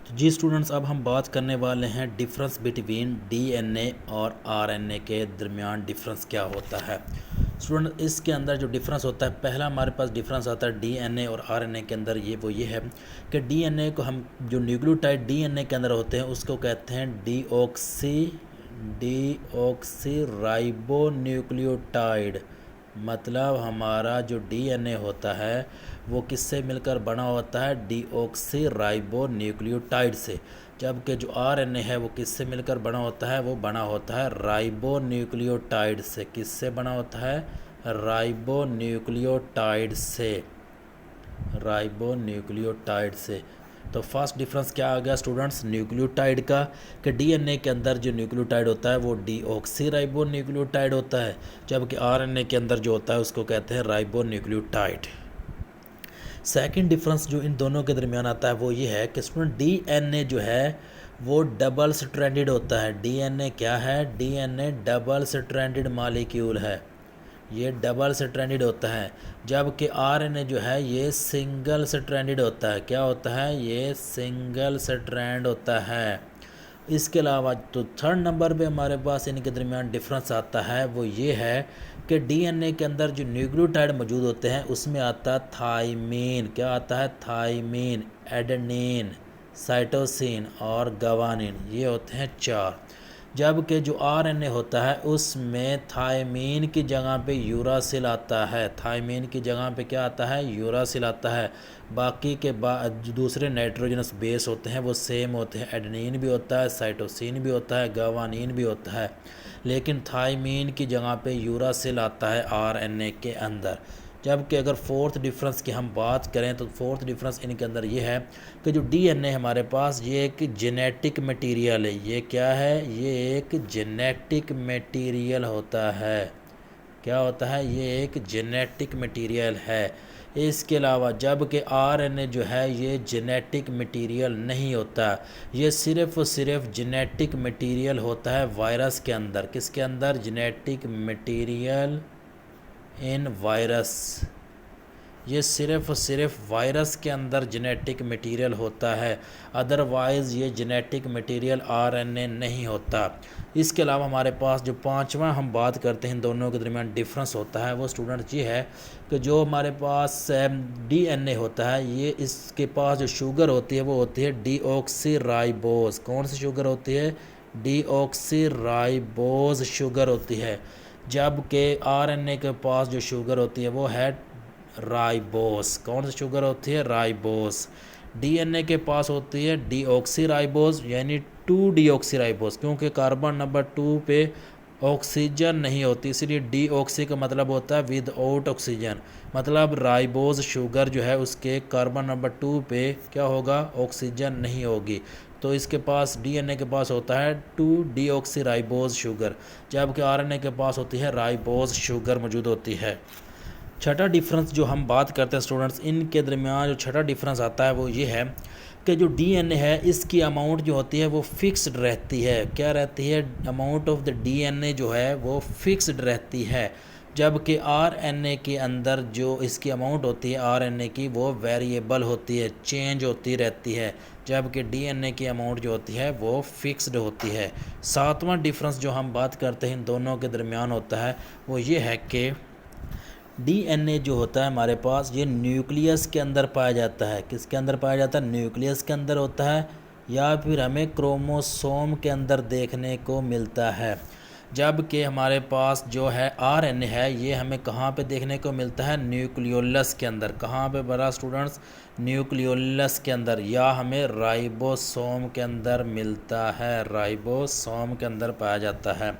तो जी स्टूडेंट्स, अब हम बात करने वाले हैं डिफरेंस बिटवीन डीएनए और आरएनए के दरमियान डिफरेंस क्या होता है। स्टूडेंट, इसके अंदर जो डिफरेंस होता है, पहला हमारे पास डिफरेंस आता है डीएनए और आरएनए के अंदर। ये है कि डीएनए को हम जो न्यूक्लियोटाइड डीएनए के अंदर होते हैं उसको कहते हैं डीऑक्सी राइबो न्यूक्लियोटाइड। मतलब हमारा जो डीएनए होता है वो किससे मिलकर बना होता है? डीऑक्सी राइबो न्यूक्लियोटाइड से। जबकि जो आरएनए है वो किससे मिलकर बना होता है? वो बना होता है राइबो न्यूक्लियोटाइड से। किससे बना होता है? राइबो न्यूक्लियोटाइड से। राइबो न्यूक्लियोटाइड से। तो फर्स्ट डिफरेंस क्या आ गया स्टूडेंट्स न्यूक्लियोटाइड का, कि डीएनए के अंदर जो न्यूक्लियोटाइड होता है वो डीऑक्सी राइबो न्यूक्लियोटाइड होता है, जबकि आरएनए के अंदर जो होता है उसको कहते हैं राइबो न्यूक्लियोटाइड। सेकंड डिफरेंस जो इन दोनों के दरमियान आता है वो ये है कि स्टूडेंट डीएनए जो है वो डबल स्ट्रैंडेड होता है। डीएनए क्या है? डीएनए डबल स्ट्रैंडेड मॉलिक्यूल है, ये डबल स्ट्रैंडेड होता है। जबकि आरएनए जो है ये सिंगल स्ट्रैंडेड होता है। क्या होता है? ये सिंगल स्ट्रैंड होता है। इसके अलावा तो थर्ड नंबर पे हमारे पास इनके दरमियान डिफरेंस आता है वो ये है कि डीएनए के अंदर जो न्यूक्लियोटाइड मौजूद होते हैं उसमें आता है थाइमीन। क्या आता है? थाइमीन, एडेनिन, साइटोसिन और गवानिन, ये होते हैं चार। जबकि जो आरएनए होता है उसमें थायमीन की जगह पे यूरासिल आता है। थायमीन की जगह पे क्या आता है? यूरासिल आता है। बाकी के जो दूसरे नाइट्रोजनस बेस होते हैं वो सेम होते हैं। एडेनिन भी होता है, साइटोसिन भी होता है, गवानीन भी होता है, लेकिन थायमीन की जगह पे यूरासिल आता है आरएनए के अंदर। जबकि अगर फोर्थ डिफरेंस की हम बात करें तो फोर्थ डिफरेंस इनके अंदर ये है कि जो डीएनए हमारे पास ये एक जेनेटिक मटेरियल है। ये क्या है? ये एक जेनेटिक मटेरियल होता है। क्या होता है? ये एक जेनेटिक मटेरियल है। इसके अलावा जबकि आरएनए जो है ये जेनेटिक मटेरियल नहीं होता, ये सिर्फ और सिर्फ जेनेटिक मटेरियल होता है वायरस के अंदर। किसके अंदर? Genetic material in virus. ये सिर्फ और सिर्फ वायरस के अंदर जेनेटिक मटेरियल होता है, अदरवाइज़ ये जेनेटिक मटेरियल आरएनए नहीं होता। इसके अलावा हमारे पास जो पांचवा हम बात करते हैं इन दोनों के दरमियान डिफरेंस होता है वो स्टूडेंट ये है कि जो हमारे पास डीएनए होता है ये इसके पास जो शुगर होती है वो होती है डीऑक्सी राइबोज। कौन सी शुगर होती है? डीऑक्सी राइबोज शुगर होती है। जबकि आरएनए के पास जो शुगर होती है वो है राइबोस। कौन सी शुगर होती है? राइबोस। डीएनए के पास होती है डीऑक्सी राइबोस, यानी 2 डीऑक्सी राइबोस, क्योंकि कार्बन नंबर 2 पे ऑक्सीजन नहीं होती, इसलिए डीऑक्सी का मतलब होता है विदाउट ऑक्सीजन। मतलब राइबोस शुगर जो है उसके कार्बन नंबर 2 पे क्या होगा? ऑक्सीजन नहीं होगी। तो इसके पास डीएनए के पास होता है 2 डीऑक्सी राइबोस शुगर, जबकि आरएनए के पास होती है राइबोस शुगर मौजूद होती है। छठा डिफरेंस जो हम बात करते हैं स्टूडेंट्स, इनके दरमियान जो छठा डिफरेंस आता है वो ये है कि जो डीएनए है इसकी अमाउंट जो होती है वो फिक्स्ड रहती है। क्या रहती है? अमाउंट ऑफ द डीएनए जो है वो फिक्स्ड रहती है। जबकि आरएनए के अंदर जो इसकी अमाउंट होती है आरएनए की वो वेरिएबल होती है, चेंज होती रहती है। जबकि डीएनए की अमाउंट जो होती है वो फिक्स्ड होती है। सातवां डिफरेंस जो हम बात करते हैं इन दोनों के दरमियान होता है वो ये है कि डीएनए जो होता है हमारे पास ये न्यूक्लियस के अंदर पाया जाता है। किसके अंदर पाया जाता है? न्यूक्लियस के अंदर होता है, या फिर हमें क्रोमोसोम के अंदर देखने को मिलता है। जबकि हमारे पास जो है आरएनए है ये हमें कहाँ पे देखने को मिलता है? न्यूक्लियोलस के अंदर। कहाँ पे बड़ा स्टूडेंट्स? न्यूक्लियोलस के अंदर, या हमें राइबोसोम के अंदर मिलता है। राइबोसोम के अंदर पाया जाता है।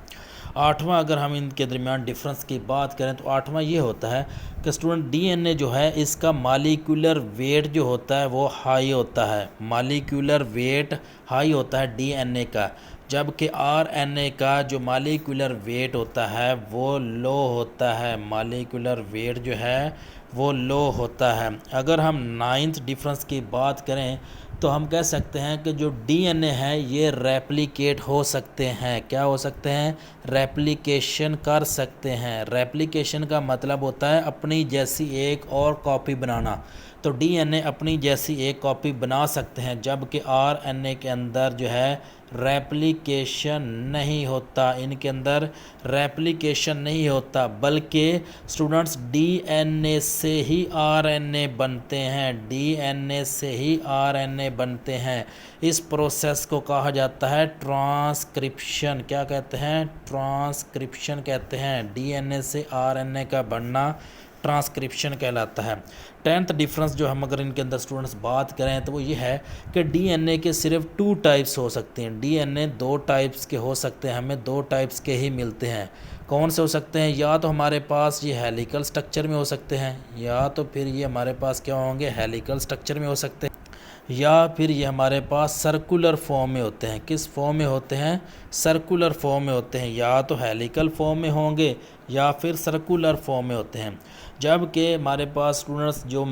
आठवां अगर हम इनके दरमियान डिफरेंस की बात करें तो आठवां ये होता है कि स्टूडेंट डीएनए जो है इसका मॉलिक्यूलर वेट जो होता है वो हाई होता है। मॉलिक्यूलर वेट हाई होता है डीएनए का, जबकि आरएनए का जो मॉलिक्यूलर वेट होता है वो लो होता है। मॉलिक्यूलर वेट जो है वो लो होता है। अगर हम नाइन्थ डिफरेंस की बात करें तो हम कह सकते हैं कि जो डीएनए है ये रेप्लिकेट हो सकते हैं। क्या हो सकते हैं? रेप्लिकेशन कर सकते हैं। रेप्लिकेशन का मतलब होता है अपनी जैसी एक और कॉपी बनाना। तो डीएनए अपनी जैसी एक कॉपी बना सकते हैं, जबकि आरएनए के अंदर जो है रेप्लिकेशन नहीं होता, इनके अंदर रेप्लिकेशन नहीं होता, बल्कि स्टूडेंट्स डीएनए से ही आरएनए बनते हैं, डीएनए से ही आरएनए बनते हैं। इस प्रोसेस को कहा जाता है ट्रांसक्रिप्शन। क्या कहते हैं? ट्रांसक्रिप्शन कहते हैं। डीएनए से आरएनए का बनना ट्रांसक्रिप्शन कहलाता है। 10th डिफरेंस जो हम अगर इनके अंदर स्टूडेंट्स बात करें तो वो ये है कि डीएनए के सिर्फ 2 टाइप्स हो सकते हैं। डीएनए 2 टाइप्स के हो सकते हैं, हमें 2 टाइप्स के ही मिलते हैं। कौन से हो सकते हैं? या तो हमारे पास ये हेलिकल स्ट्रक्चर में हो सकते हैं, या तो फिर ये हमारे पास क्या होंगे? हेलिकल स्ट्रक्चर में हो सकते हैं, या फिर ये हमारे पास सर्कुलर फॉर्म में होते हैं। किस फॉर्म में होते हैं? सर्कुलर फॉर्म में होते हैं। या तो हेलिकल फॉर्म में होंगे या फिर सर्कुलर फॉर्म में होते हैं। जबकि हमारे पास स्टूडेंट्स जो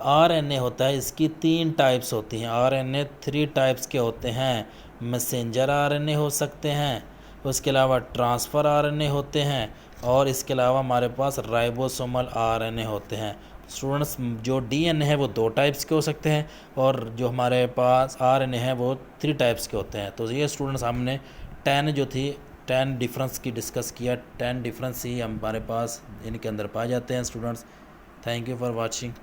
आरएनए होता है इसकी 3 टाइप्स होती हैं। आरएनए 3 टाइप्स के होते हैं। मैसेंजर आरएनए हो सकते हैं, उसके अलावा ट्रांसफ़र आरएनए होते हैं, और इसके अलावा हमारे पास राइबोसोमल आरएनए होते हैं। स्टूडेंट्स जो डीएनए है वो 2 टाइप्स के हो सकते हैं, और जो हमारे पास आरएनए है वो 3 टाइप्स के होते हैं। तो ये स्टूडेंट्स हमने 10 जो थी 10 डिफरेंस की डिस्कस किया। 10 डिफरेंस ही हमारे पास इनके अंदर पाए जाते हैं students. Thank you for watching.